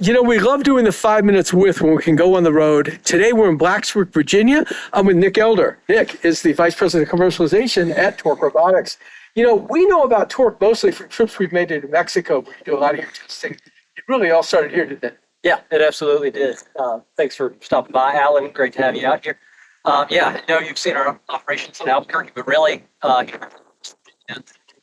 You know, we love doing the 5 minutes with when we can go on the road. Today we're in Blacksburg, Virginia. I'm with Nick Elder. Nick is the Vice President of Commercialization at Torque Robotics. You know, we know about Torque mostly from trips we've made to New Mexico where you do a lot of your testing. It really all started here, didn't it? Yeah, it absolutely did. Thanks for stopping by, Alan. Great to have you out here. Yeah, I know you've seen our operations in Albuquerque, but really,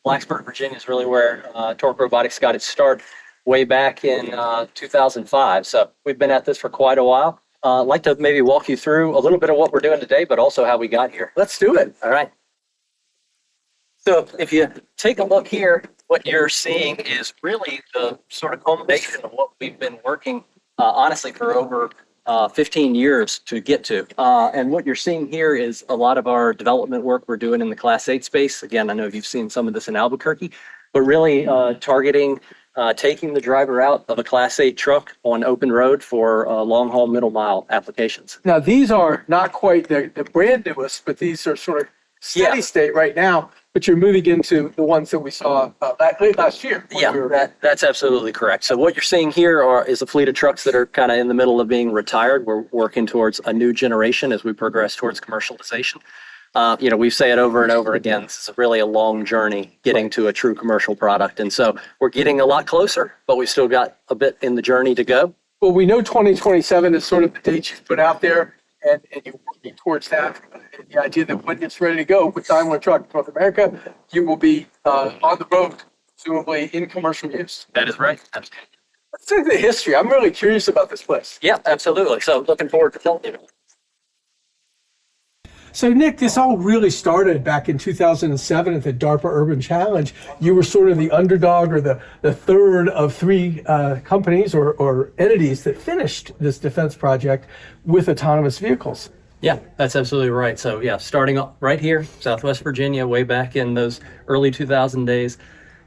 Blacksburg, Virginia is really where Torque Robotics got its start way back in 2005. So we've been at this for quite a while. I'd like to maybe walk you through a little bit of what we're doing today, but also how we got here. Let's do it. All right. So if you take a look here, what you're seeing is really the sort of culmination of what we've been working, honestly, for over 15 years to get to. And what you're seeing here is a lot of our development work we're doing in the Class 8 space. Again, I know you've seen some of this in Albuquerque, but really targeting taking the driver out of a Class 8 truck on open road for long-haul middle mile applications. Now, these are not quite the brand newest, but these are sort of steady state right now, but you're moving into the ones that we saw late last year. Yeah, that's absolutely correct. So what you're seeing here is a fleet of trucks that are kind of in the middle of being retired. We're working towards a new generation as we progress towards commercialization. We say it over and over again, this is really a long journey getting to a true commercial product. And so we're getting a lot closer, but we've still got a bit in the journey to go. Well, we know 2027 is sort of the date you've put out there, and you're working towards that. And the idea that when it's ready to go with Daimler Truck North America, you will be on the road, presumably in commercial use. That is right. Let's take the history. I'm really curious about this place. Yeah, absolutely. So looking forward to telling you. So, Nick, this all really started back in 2007 at the DARPA Urban Challenge. You were sort of the underdog or the third of three companies or entities that finished this defense project with autonomous vehicles. Yeah, that's absolutely right. So, yeah, starting right here, Southwest Virginia, way back in those early 2000 days,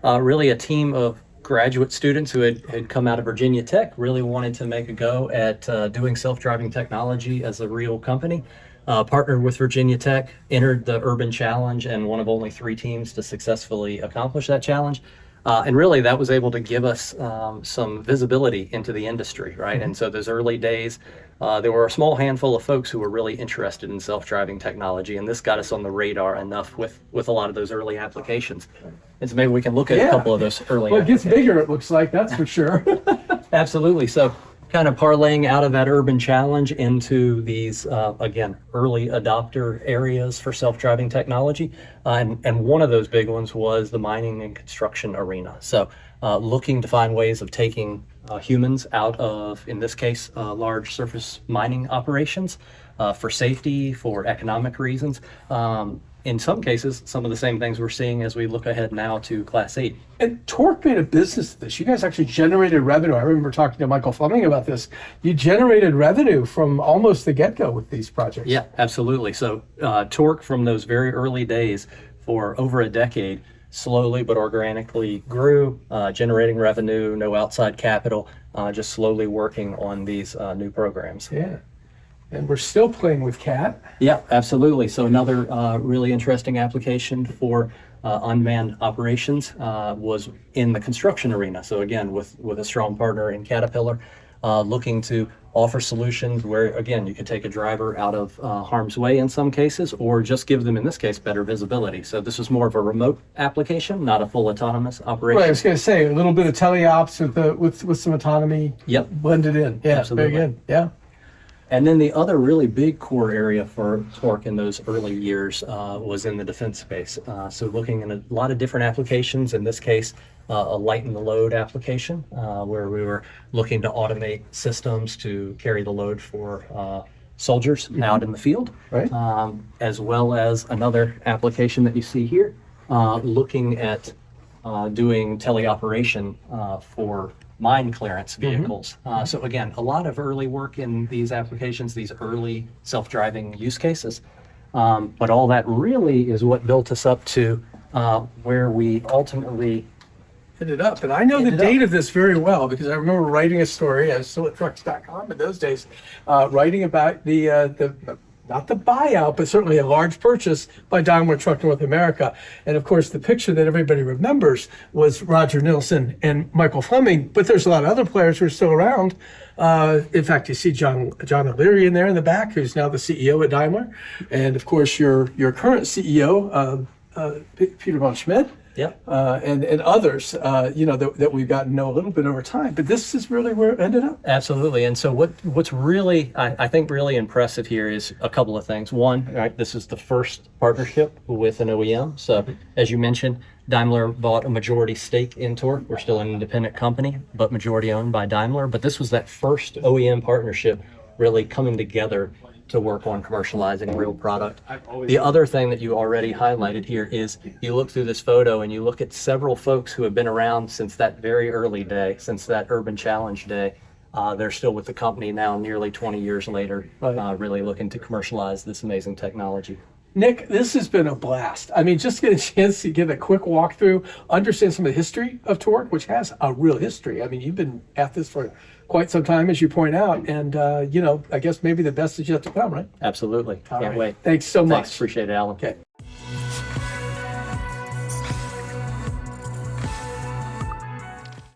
really a team of graduate students who had come out of Virginia Tech, really wanted to make a go at doing self-driving technology as a real company. Partnered with Virginia Tech, entered the Urban Challenge, and one of only 3 teams to successfully accomplish that challenge. And really, that was able to give us some visibility into the industry, right? Mm-hmm. And so those early days, there were a small handful of folks who were really interested in self-driving technology, and this got us on the radar enough with a lot of those early applications. And so maybe we can look at a couple of those early Well, it gets bigger, it looks like, that's for sure. Absolutely. So kind of parlaying out of that Urban Challenge into these, again, early adopter areas for self-driving technology. And one of those big ones was the mining and construction arena. So looking to find ways of taking humans out of, in this case, large surface mining operations for safety, for economic reasons. In some cases, some of the same things we're seeing as we look ahead now to Class 8. And Torque made a business of this. You guys actually generated revenue. I remember talking to Michael Fleming about this. You generated revenue from almost the get-go with these projects. Yeah, absolutely. So Torque, from those very early days for over a decade, slowly but organically grew, generating revenue, no outside capital, just slowly working on these new programs. Yeah. And we're still playing with CAT. Yeah, absolutely. So another really interesting application for unmanned operations was in the construction arena. So again, with a strong partner in Caterpillar, looking to offer solutions where, again, you could take a driver out of harm's way in some cases, or just give them, in this case, better visibility. So this was more of a remote application, not a full autonomous operation. Right, I was going to say, a little bit of teleops with some autonomy blended in. Yeah, absolutely. Very good. Yeah. And then the other really big core area for Torque in those early years was in the defense space. So looking at a lot of different applications, in this case, a lighten the load application, where we were looking to automate systems to carry the load for soldiers out in the field, right? As well as another application that you see here, looking at doing teleoperation for mine clearance vehicles. So again, a lot of early work in these applications, these early self-driving use cases. But all that really is what built us up to where we ultimately ended up. And I know the date of this very well because I remember writing a story. I was still at trucks.com in those days, writing about the not the buyout, but certainly a large purchase by Daimler Truck North America. And of course, the picture that everybody remembers was Roger Nilsson and Michael Fleming, but there's a lot of other players who are still around. In fact, you see John O'Leary in there in the back, who's now the CEO at Daimler. And of course, your current CEO, Peter von Schmidt. Yep. And others, that we've gotten to know a little bit over time. But this is really where it ended up. Absolutely. And so what's really, I think, really impressive here is a couple of things. One, right, this is the first partnership with an OEM. So as you mentioned, Daimler bought a majority stake in Torque. We're still an independent company, but majority owned by Daimler. But this was that first OEM partnership really coming together to work on commercializing real product. The other thing that you already highlighted here is you look through this photo and you look at several folks who have been around since that very early day, since that Urban Challenge day. They're still with the company now nearly 20 years later, really looking to commercialize this amazing technology. Nick, this has been a blast. I mean, just get a chance to give a quick walkthrough, understand some of the history of Torque, which has a real history. I mean, you've been at this for quite some time, as you point out, and I guess maybe the best is yet to come, right? Absolutely. Can't wait. Thanks so much. Thanks. Appreciate it, Alan. Okay.